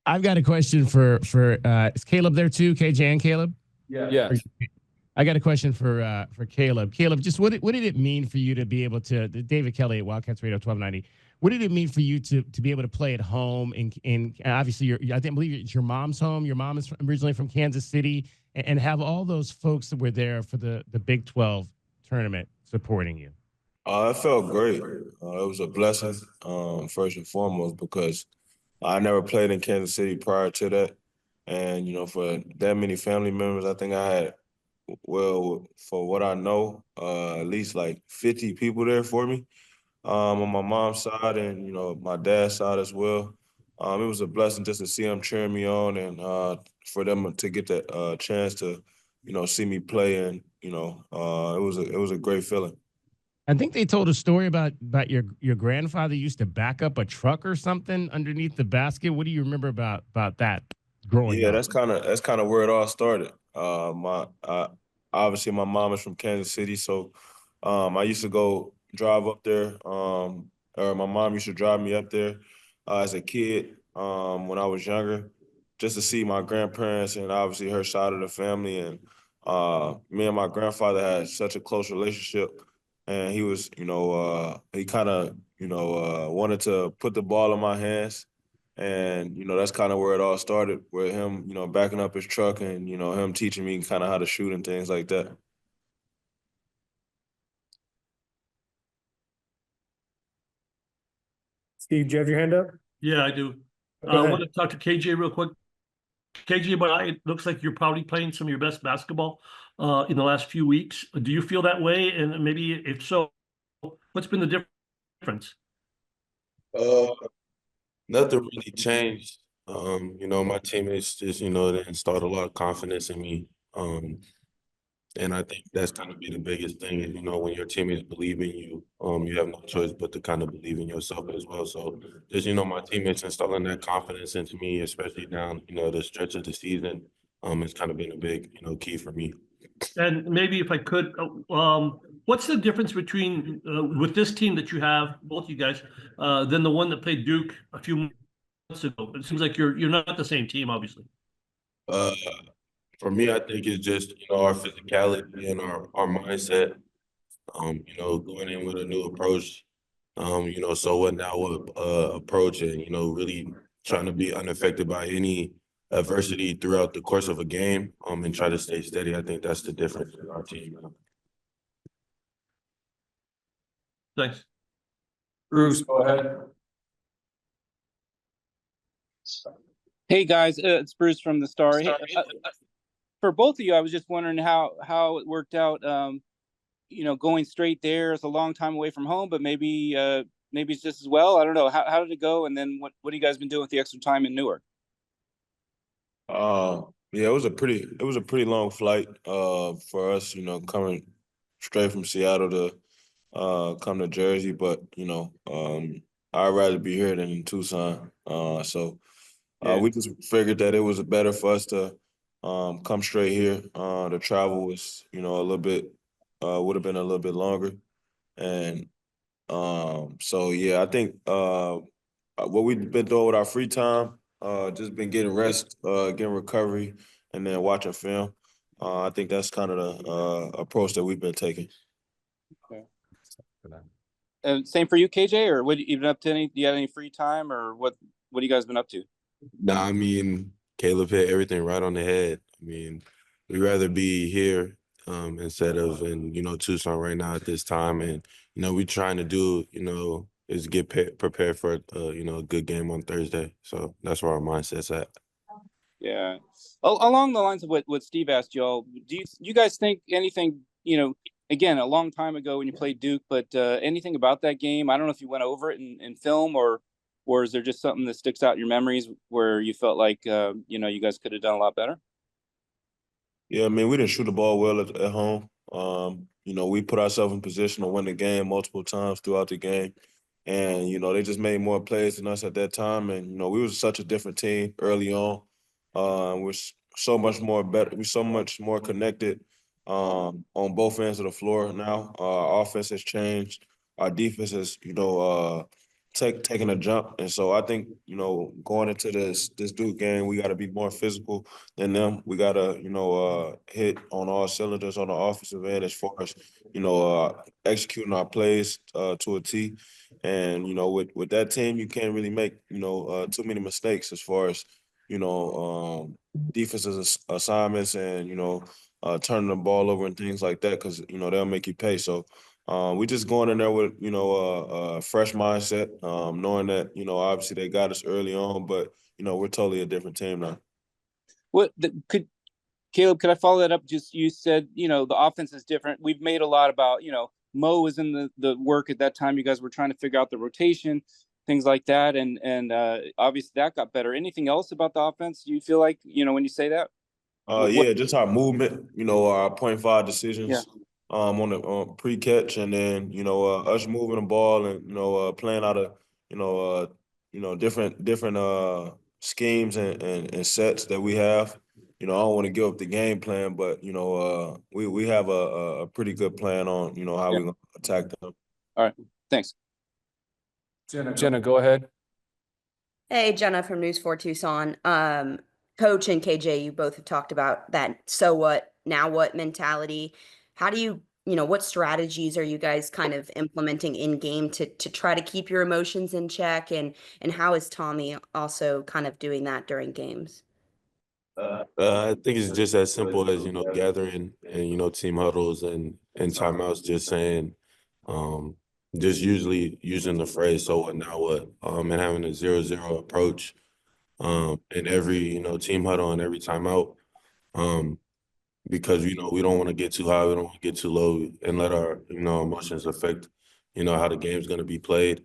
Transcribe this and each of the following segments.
I've got a question for is Caleb there too? KJ and Caleb? Yeah. I got a question for Caleb. Caleb, just what did it mean for you to be able to David Kelly at Wildcats Radio 1290? What did it mean for you to be able to play at home in obviously I think believe it's your mom's home. Your mom is originally from Kansas City, and have all those folks that were there for the Big 12 tournament supporting you. It felt great. It was a blessing, first and foremost, because I never played in Kansas City prior to that. And, for that many family members, I think I had, well, for what I know, at least like 50 people there for me, on my mom's side and, my dad's side as well. It was a blessing just to see them cheering me on and for them to get that chance to, see me play. And, it was a great feeling. I think they told a story about your grandfather used to back up a truck or something underneath the basket. What do you remember about that growing Yeah, up? that's kind of where it all started. My obviously my mom is from Kansas City, so I used to go drive up there. Or my mom used to drive me up there as a kid when I was younger, just to see my grandparents and obviously her side of the family. And me and my grandfather had such a close relationship, and he was, he kind of, wanted to put the ball in my hands. And, that's kind of where it all started, with him, backing up his truck and, him teaching me kind of how to shoot and things like that. Steve, do you have your hand up? Yeah, I do. Go I ahead. want to talk to KJ real quick. KJ, but it looks like you're probably playing some of your best basketball in the last few weeks. Do you feel that way? And maybe if so, what's been the difference? Uh, Nothing really changed. My teammates just, they installed a lot of confidence in me. And I think that's kind of be the biggest thing is, when your teammates believe in you, you have no choice but to kind of believe in yourself as well. So just, my teammates installing that confidence into me, especially down, the stretch of the season, it's kind of been a big, key for me. And maybe if I could, what's the difference between with this team that you have, both you guys, than the one that played Duke a few months ago? It seems like you're not the same team, obviously. Uh, for me, I think it's just, our physicality and our mindset, going in with a new approach. So what now approach and, really trying to be unaffected by any adversity throughout the course of a game, and try to stay steady. I think that's the difference in our team. Thanks. Bruce, go ahead. Hey guys, it's Bruce from the Star. Hey, for both of you, I was just wondering how it worked out. Going straight there is a long time away from home, but maybe it's just as well. I don't know. How did it go? And then what have you guys been doing with the extra time in Newark? Yeah, it was a pretty long flight for us, coming straight from Seattle to come to Jersey, but I'd rather be here than in Tucson. So Yeah. we just figured that it was better for us to come straight here. The travel was, a little bit would have been a little bit longer, and so yeah, I think what we've been doing with our free time, just been getting rest, getting recovery, and then watching film. I think that's kind of the approach that we've been taking. Okay. And same for you, KJ, or what? You been up to any? Do you have any free time, or what? What have you guys been up to? Nah, I mean, Caleb hit everything right on the head. I mean, we'd rather be here instead of in, Tucson right now at this time. And, we're trying to do, is get prepared for, a good game on Thursday. So that's where our mindset's at. Yeah. Along the lines of what Steve asked y'all, do you guys think anything, again, a long time ago when you played Duke, but anything about that game? I don't know if you went over it in film or is there just something that sticks out in your memories where you felt like, you guys could have done a lot better? Yeah, I mean, we didn't shoot the ball well at home. We put ourselves in position to win the game multiple times throughout the game. And, they just made more plays than us at that time. And, we was such a different team early on. We're so much more better. We're so much more connected on both ends of the floor now. Our offense has changed. Our defense has, taking a jump. And so I think, going into this Duke game, we got to be more physical than them. We got to, hit on all cylinders on the offensive end as far as, executing our plays to a T. And, with that team, you can't really make, too many mistakes as far as, defensive assignments and, turning the ball over and things like that because, they'll make you pay. So, we just going in there with, a fresh mindset, knowing that, obviously they got us early on, but, we're totally a different team now. Caleb, could I follow that up? Just you said, the offense is different. We've made a lot about, Mo was in the work at that time. You guys were trying to figure out the rotation, things like that. And obviously that got better. Anything else about the offense you feel like, when you say that? Yeah, just our movement, our 0.5 decisions. Yeah. On the pre-catch, and then us moving the ball and playing out of different schemes and sets that we have. I don't want to give up the game plan, but we have a pretty good plan on how we're gonna attack them. All right, thanks. Jenna, go ahead. Hey, Jenna from News 4 Tucson. Coach and KJ, you both have talked about that so what, now what mentality. How do you, what strategies are you guys kind of implementing in game to try to keep your emotions in check? And how is Tommy also kind of doing that during games? I think it's just as simple as, gathering and, team huddles and timeouts, just saying, just usually using the phrase, so what, now what, and having a 0-0 approach in every, team huddle and every timeout, because, we don't want to get too high, we don't want to get too low and let our, emotions affect, how the game's going to be played.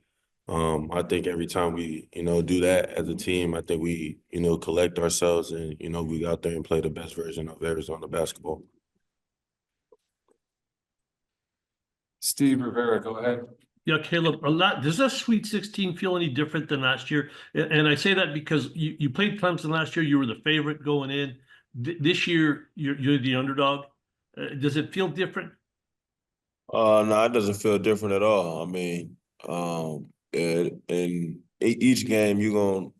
I think every time we, do that as a team, I think we, collect ourselves and, we go out there and play the best version of Arizona basketball. Steve Rivera, go ahead. Yeah, Caleb, does that Sweet 16 feel any different than last year? And I say that because you played Clemson last year, you were the favorite going in. This year, you're the underdog. Does it feel different? No, it doesn't feel different at all. I mean, in each game,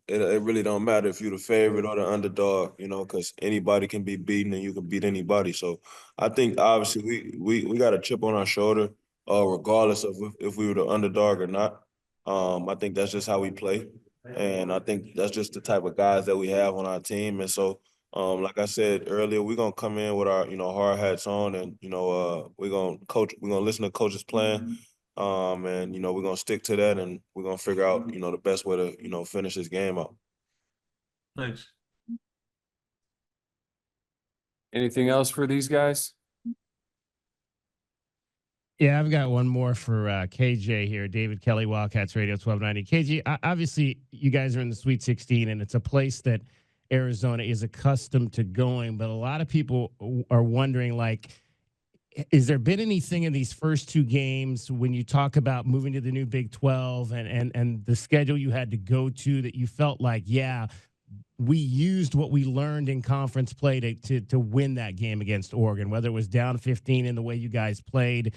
it really don't matter if you're the favorite or the underdog, because anybody can be beaten and you can beat anybody. So I think obviously we got a chip on our shoulder, regardless of if we were the underdog or not. I think that's just how we play, and I think that's just the type of guys that we have on our team. And so, like I said earlier, we're gonna come in with our, hard hats on, and we're gonna listen to coach's plan, and we're gonna stick to that, and we're gonna figure out, the best way to, finish this game out. Thanks. Anything else for these guys? Yeah, I've got one more for KJ here. David Kelly, Wildcats Radio 1290. KJ, obviously you guys are in the Sweet 16, and it's a place that Arizona is accustomed to going. But a lot of people are wondering, like, is there been anything in these first two games when you talk about moving to the new Big 12 and the schedule you had to go to that you felt like, yeah, we used what we learned in conference play to win that game against Oregon, whether it was down 15 in the way you guys played?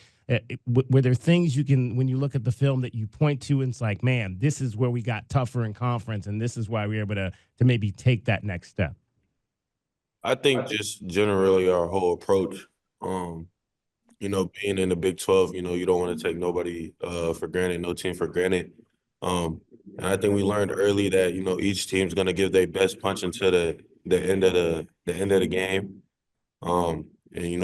Were there things you can, when you look at the film, that you point to and it's like, man, this is where we got tougher in conference and this is why we were able to maybe take that next step? I think just generally our whole approach, being in the Big 12, you don't want to take nobody for granted, no team for granted. And I think we learned early that, each team's going to give their best punch until the end of the game. And,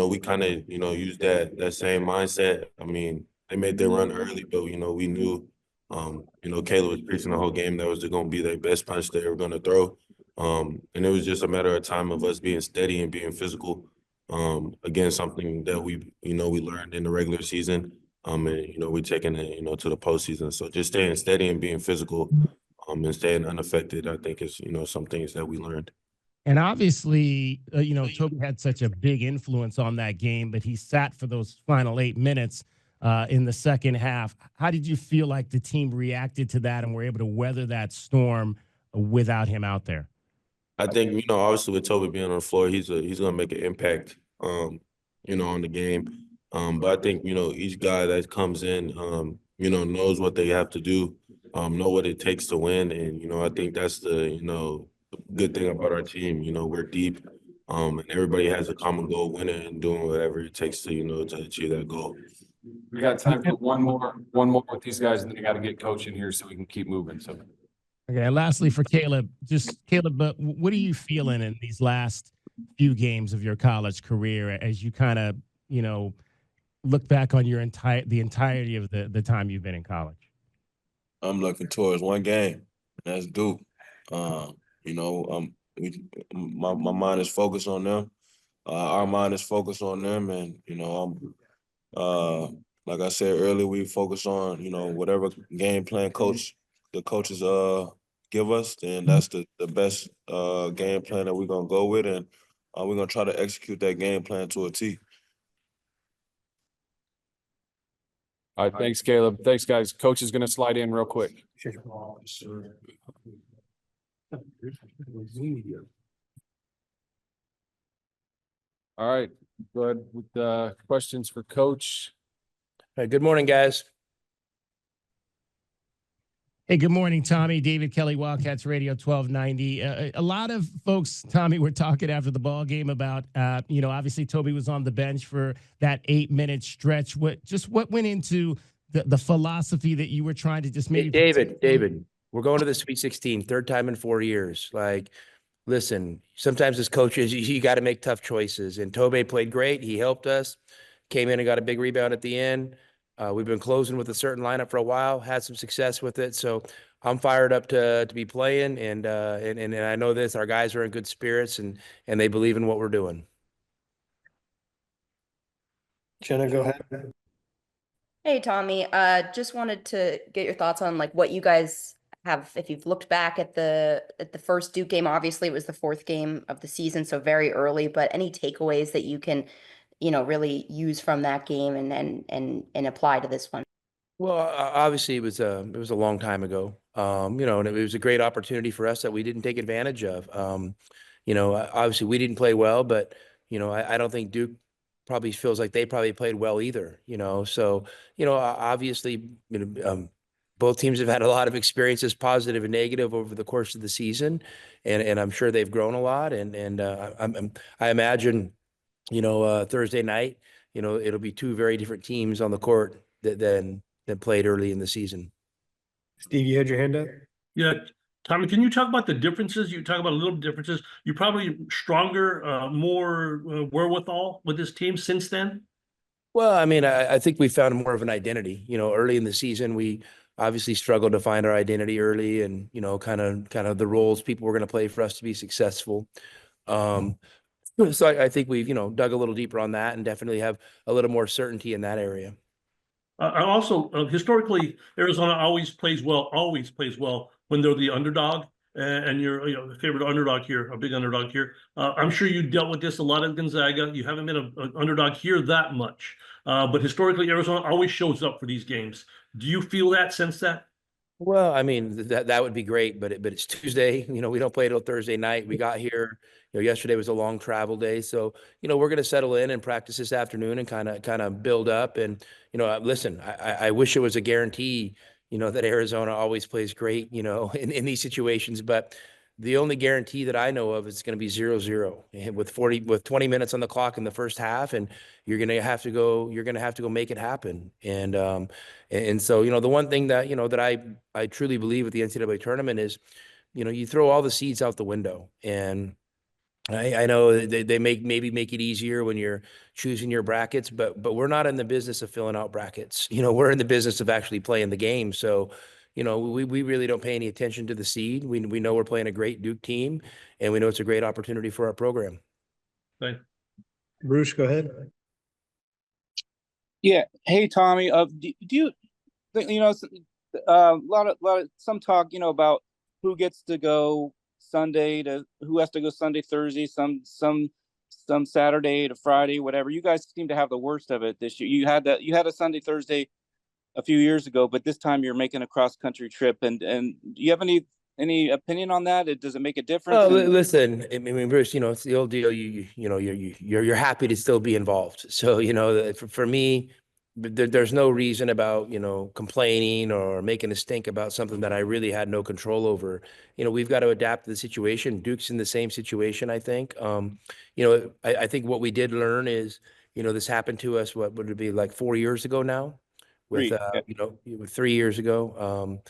we kind of, used that same mindset. I mean, they made their run early, but, we knew, Caleb was preaching the whole game that was going to be their best punch they were going to throw. And it was just a matter of time of us being steady and being physical. Again, something that we learned in the regular season. And, we're taking it, to the postseason. So just staying steady and being physical, and staying unaffected, I think is, some things that we learned. And obviously, Toby had such a big influence on that game, but he sat for those final 8 minutes in the second half. How did you feel like the team reacted to that and were able to weather that storm without him out there? I think, obviously with Toby being on the floor, he's going to make an impact, on the game. But I think, each guy that comes in, knows what they have to do. know what it takes to win. And, I think that's the, good thing about our team. We're deep, and everybody has a common goal, winning and doing whatever it takes to, to achieve that goal. We got time for one more with these guys, and then I got to get coach in here so we can keep moving. So Okay, and lastly for Caleb, but what are you feeling in these last few games of your college career as you kind of, look back on the entirety of the time you've been in college? I'm looking towards one game. That's Duke. My mind is focused on them. Our mind is focused on them, and like I said earlier, we focus on whatever game plan the coaches give us, and that's the best game plan that we're gonna go with, and we're gonna try to execute that game plan to a T. all right, thanks, Caleb. Thanks, guys. Coach is going to slide in real quick. All right, go ahead with questions for Coach. Good morning, guys. Hey, good morning, Tommy. David Kelly, Wildcats Radio 1290. A lot of folks, Tommy, were talking after the ball game about, obviously Toby was on the bench for that 8-minute stretch. What went into the philosophy that you were trying to just maybe? David, we're going to the Sweet 16, third time in 4 years. Like, listen, sometimes as coaches, you got to make tough choices. And Toby played great. He helped us, came in and got a big rebound at the end. We've been closing with a certain lineup for a while, had some success with it. So I'm fired up to be playing. And I know this, our guys are in good spirits and they believe in what we're doing. Jenna, go ahead. Hey, Tommy, just wanted to get your thoughts on like what you guys have, if you've looked back at the first Duke game. Obviously it was the fourth game of the season, so very early, but any takeaways that you can, really use from that game and apply to this one? Well, obviously it was a long time ago. And it was a great opportunity for us that we didn't take advantage of. Obviously we didn't play well, but I don't think Duke probably feels like they probably played well either. So obviously both teams have had a lot of experiences, positive and negative, over the course of the season, and I'm sure they've grown a lot. And I imagine Thursday night, it'll be two very different teams on the court than played early in the season. Steve, you had your hand up? Yeah, Tommy, can you talk about the differences? You talk about a little differences. You probably stronger, more wherewithal with this team since then. Well, I mean, I think we found more of an identity. Early in the season, we obviously struggled to find our identity early, and kind of the roles people were going to play for us to be successful. So I think we've dug a little deeper on that and definitely have a little more certainty in that area. I also historically Arizona always plays well when they're the underdog, and you're the favorite underdog here, a big underdog here. I'm sure you dealt with this a lot at Gonzaga. You haven't been an underdog here that much, but historically Arizona always shows up for these games. Do you feel that, sense that? Well, I mean, that would be great, but it's Tuesday. We don't play till Thursday night. We got here. Yesterday was a long travel day, so we're going to settle in and practice this afternoon and kind of build up. And listen, I wish it was a guarantee, that Arizona always plays great, in these situations. But the only guarantee that I know of is it's going to be 0-0 with 20 minutes on the clock in the first half, and you're going to have to go make it happen. And so, the one thing that, that I truly believe with the NCAA tournament is, you throw all the seeds out the window. And I know they maybe make it easier when you're choosing your brackets, but we're not in the business of filling out brackets. We're in the business of actually playing the game. So, we really don't pay any attention to the seed. We know we're playing a great Duke team, and we know it's a great opportunity for our program. Right. Bruce, go ahead. Yeah. Hey, Tommy. Do you lot of some talk about who gets to go Sunday to who has to go Sunday, Thursday, some Saturday to Friday, whatever. You guys seem to have the worst of it this year. You had a Sunday, Thursday a few years ago, but this time you're making a cross country trip. And do you have any opinion on that? Does it make a difference? Oh, listen, I mean, Bruce, it's the old deal. You're happy to still be involved. So, for me, there's no reason about, complaining or making a stink about something that I really had no control over. We've got to adapt to the situation. Duke's in the same situation, I think. I think what we did learn is, this happened to us, what would it be, like 4 years ago now? With, 3, yeah. 3 years ago.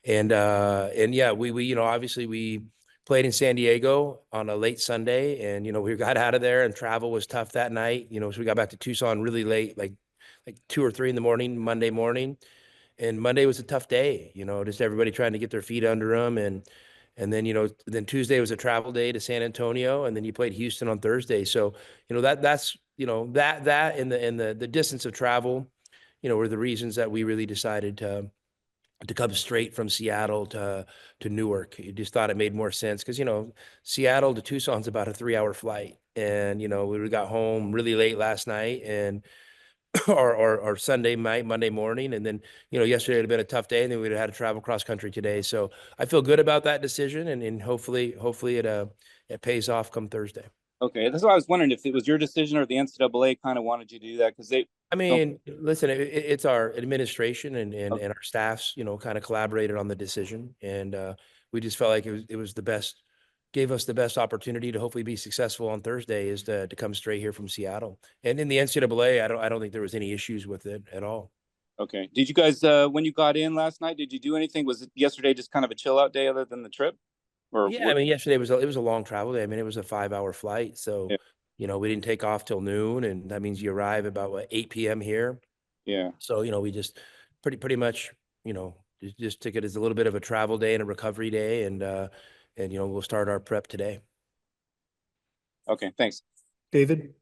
And yeah, we, obviously we played in San Diego on a late Sunday, and, we got out of there and travel was tough that night, so we got back to Tucson really late, like 2 or 3 in the morning, Monday morning. And Monday was a tough day, just everybody trying to get their feet under them. And then, then Tuesday was a travel day to San Antonio, and then you played Houston on Thursday. So, that's, that and the distance of travel, were the reasons that we really decided to come straight from Seattle to Newark. You just thought it made more sense because, Seattle to Tucson's about a 3-hour flight. And, we got home really late last night, and or Sunday night, Monday morning. And then, yesterday would have been a tough day, and then we'd have had to travel cross country today. So I feel good about that decision, and hopefully it pays off come Thursday. Okay, that's why I was wondering if it was your decision or the NCAA kind of wanted you to do that, because they. I mean, listen, it's our administration and our staffs, kind of collaborated on the decision, and we just felt like it was the best, gave us the best opportunity to hopefully be successful on Thursday is to come straight here from Seattle. And in the NCAA, I don't think there was any issues with it at all. Okay. Did you guys, when you got in last night, did you do anything? Was it yesterday just kind of a chill out day other than the trip? Or Yeah, I mean, yesterday it was a long travel day. I mean, it was a 5-hour flight, so Yeah. we didn't take off till noon, and that means you arrive about 8 p.m. here. Yeah. So we just pretty much just took it as a little bit of a travel day and a recovery day, and we'll start our prep today. Okay, thanks. David?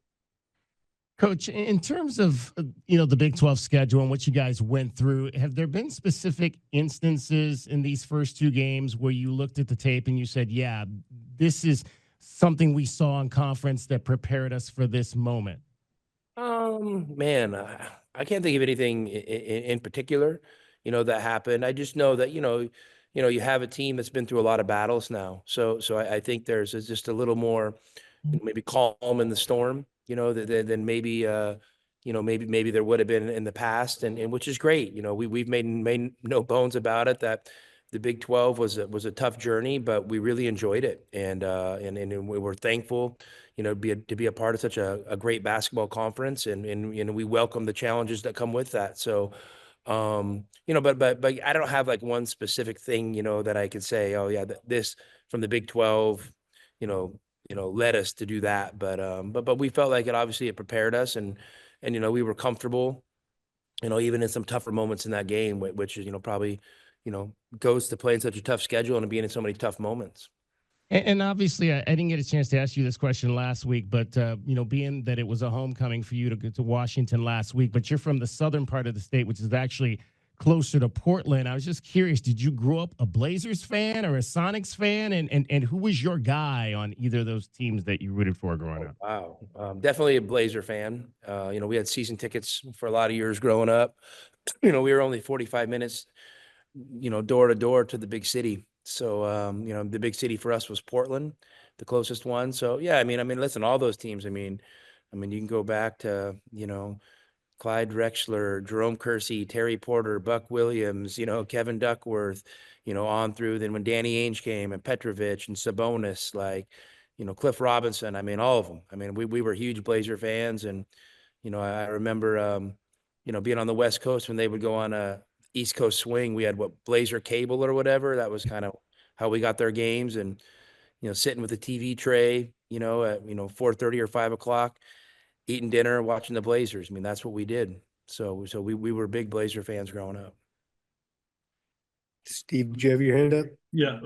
Coach, in terms of the Big 12 schedule and what you guys went through, have there been specific instances in these first 2 games where you looked at the tape and you said, yeah, this is something we saw in conference that prepared us for this moment? Man, I can't think of anything in particular, that happened. I just know that, you have a team that's been through a lot of battles now. So I think there's just a little more maybe calm in the storm, than maybe, maybe there would have been in the past, and which is great. We've made no bones about it that the Big 12 was a tough journey, but we really enjoyed it, and we were thankful, to be a part of such a great basketball conference, and we welcome the challenges that come with that. So, but I don't have like one specific thing, that I could say, oh yeah, this from the Big 12, led us to do that. But we felt like it prepared us, and we were comfortable, even in some tougher moments in that game, which is, probably, goes to playing such a tough schedule and being in so many tough moments. And obviously, I didn't get a chance to ask you this question last week, but being that it was a homecoming for you to get to Washington last week, but you're from the southern part of the state, which is actually closer to Portland. I was just curious, did you grow up a Blazers fan or a Sonics fan? And who was your guy on either of those teams that you rooted for growing up? Wow. Definitely a Blazer fan. We had season tickets for a lot of years growing up. We were only 45 minutes, door to door to the big city. So, the big city for us was Portland, the closest one. So, yeah, I mean, listen, all those teams, I mean, you can go back to, Clyde Drexler, Jerome Kersey, Terry Porter, Buck Williams, Kevin Duckworth, on through. Then when Danny Ainge came and Petrovic and Sabonis, like, Cliff Robinson, I mean, all of them. I mean, we were huge Blazer fans. And, I remember, being on the West Coast when they would go on a East Coast swing, we had Blazer cable or whatever. That was kind of how we got their games. And, sitting with a TV tray, at, 4:30 or 5 o'clock, eating dinner, watching the Blazers. I mean, that's what we did. So we were big Blazer fans growing up. Steve, did you have your hand up? Yeah,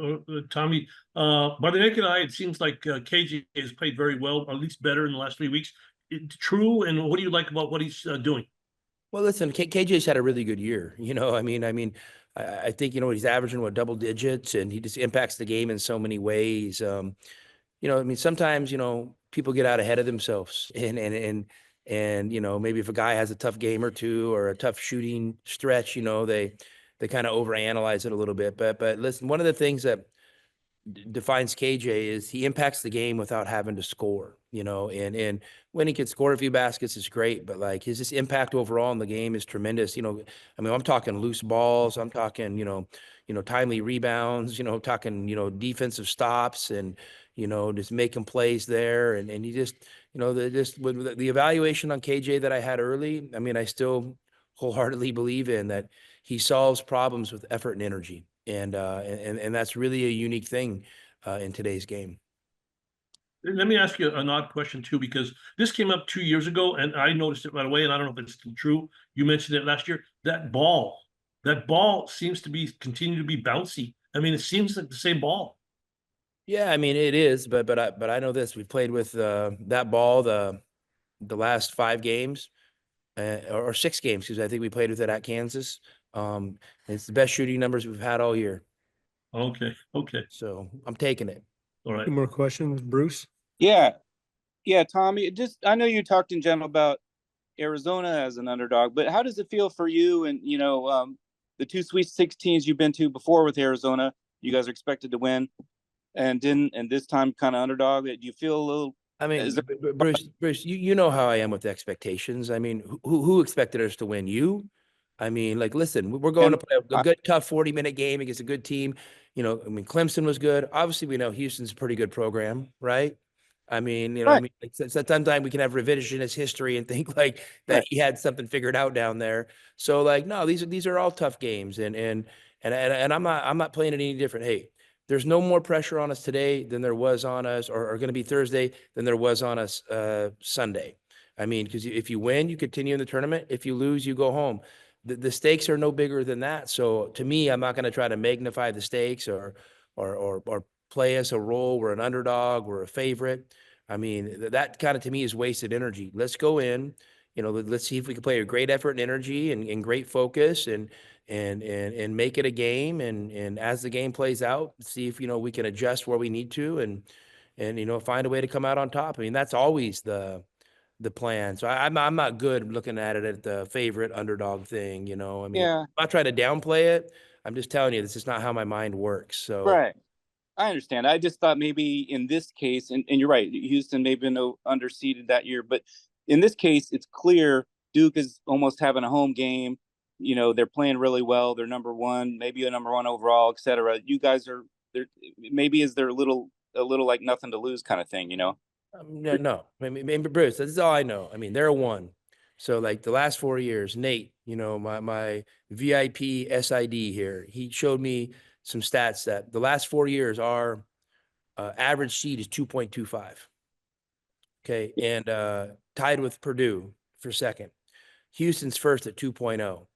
Tommy, by the naked eye, it seems like KJ has played very well, at least better in the last 3 weeks. True, and what do you like about what he's doing? Well, listen, KJ's had a really good year. I think, he's averaging double digits, and he just impacts the game in so many ways. Sometimes, people get out ahead of themselves, and maybe if a guy has a tough game or two or a tough shooting stretch, they kind of overanalyze it a little bit. But listen, one of the things that defines KJ is he impacts the game without having to score, and when he can score a few baskets, it's great, but like his just impact overall in the game is tremendous. I mean, I'm talking loose balls, I'm talking, timely rebounds, talking, defensive stops and, just making plays there. And he just, with the evaluation on KJ that I had early, I mean, I still wholeheartedly believe in that he solves problems with effort and energy. And that's really a unique thing in today's game. Let me ask you an odd question too, because this came up 2 years ago and I noticed it right away, and I don't know if it's still true. You mentioned it last year. That ball seems to be continue to be bouncy. I mean, it seems like the same ball. Yeah, I mean it is, but I know this. We've played with that ball the last 5 games or 6 games, because I think we played with it at Kansas. It's the best shooting numbers we've had all year. Okay. So I'm taking it. All right. Any more questions, Bruce? Yeah, Tommy, I know you talked in general about Arizona as an underdog, but how does it feel for you and, the 2 Sweet 16s you've been to before with Arizona, you guys are expected to win and this time kind of underdog? Do you feel a little? I mean, Bruce, you know how I am with expectations. I mean, who expected us to win? You? I mean, like, listen, we're going to play a good, tough 40-minute game against a good team. I mean, Clemson was good. Obviously, we know Houston's a pretty good program, right? I mean, Right. I mean, sometimes we can have revisionist history and think like that Right. he had something figured out down there. So, like, no, these are all tough games, and I'm not playing it any different. Hey, there's no more pressure on us today than there was on us, or going to be Thursday than there was on us Sunday. I mean, because if you win, you continue in the tournament. If you lose, you go home. The stakes are no bigger than that. So to me, I'm not going to try to magnify the stakes or play us a role. We're an underdog. We're a favorite. I mean, that kind of to me is wasted energy. Let's go in. Let's see if we can play a great effort and energy and great focus and make it a game. And as the game plays out, see if we can adjust where we need to and find a way to come out on top. I mean, that's always the plan. So I'm not good looking at it at the favorite underdog thing. I mean, Yeah. I'm not trying to downplay it. I'm just telling you, this is not how my mind works. So Right. I understand. I just thought maybe in this case, and you're right, Houston may have been underseeded that year, but in this case, it's clear Duke is almost having a home game. They're playing really well. They're number one, maybe a number one overall, et cetera. You guys are there. Maybe is there a little like nothing to lose kind of thing, no. I mean, Bruce, this is all I know. I mean, they're a 1. So like the last 4 years, Nate, my VIP SID here, he showed me some stats that the last 4 years our average seed is 2.25. Okay. And tied with Purdue for second. Houston's first at 2.0.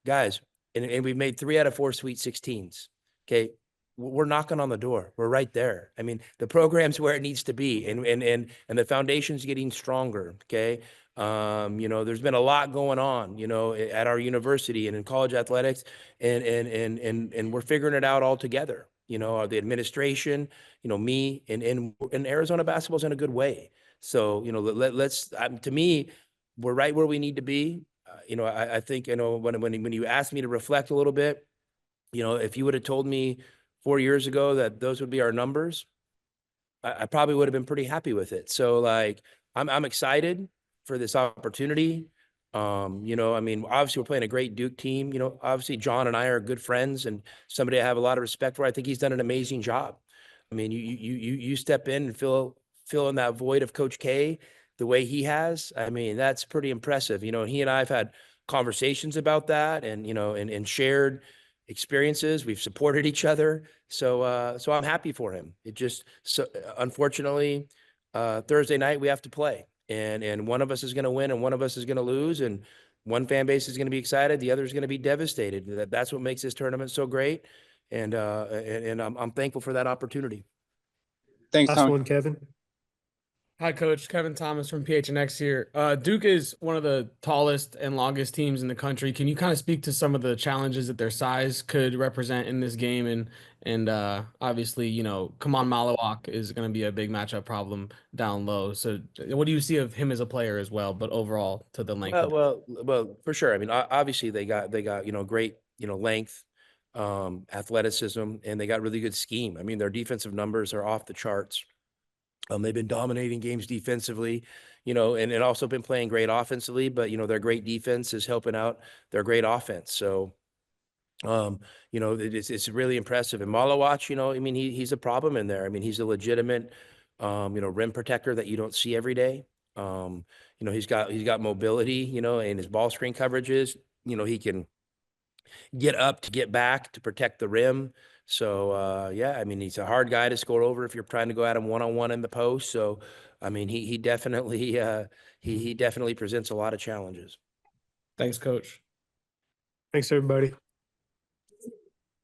Guys, and we've made 3 out of 4 Sweet 16s. Okay. We're knocking on the door. We're right there. I mean, the program's where it needs to be, and the foundation's getting stronger. Okay. There's been a lot going on, at our university and in college athletics, and we're figuring it out all together. The administration, me and Arizona basketball's in a good way. So, let's to me, we're right where we need to be. I think, when you asked me to reflect a little bit, if you would have told me 4 years ago that those would be our numbers, I probably would have been pretty happy with it. So like, I'm excited for this opportunity. I mean, obviously we're playing a great Duke team. Obviously John and I are good friends and somebody I have a lot of respect for. I think he's done an amazing job. I mean, you step in and fill in that void of Coach K the way he has. I mean, that's pretty impressive. He and I have had conversations about that and, and shared experiences. We've supported each other. So I'm happy for him. It just, unfortunately, Thursday night we have to play and one of us is going to win and one of us is going to lose. And one fan base is going to be excited. The other is going to be devastated. That's what makes this tournament so great. And I'm thankful for that opportunity. Thanks, Last Tom. one, Kevin. Hi, Coach. Kevin Thomas from PHNX here. Duke is one of the tallest and longest teams in the country. Can you kind of speak to some of the challenges that their size could represent in this game? And obviously, Kaman Malawak is going to be a big matchup problem down low. So what do you see of him as a player as well, but overall to the length? Well, for sure. I mean, obviously they got great, length. athleticism, and they got really good scheme. I mean, their defensive numbers are off the charts. They've been dominating games defensively, and also been playing great offensively, but, their great defense is helping out their great offense. So, it's really impressive. And Malawach, I mean, he's a problem in there. I mean, he's a legitimate, rim protector that you don't see every day. He's got mobility, and his ball screen coverages, he can get up to get back to protect the rim. So, yeah, I mean, he's a hard guy to score over if you're trying to go at him one-on-one in the post. So, I mean, he definitely, he definitely presents a lot of challenges. Thanks, Coach. Thanks, everybody.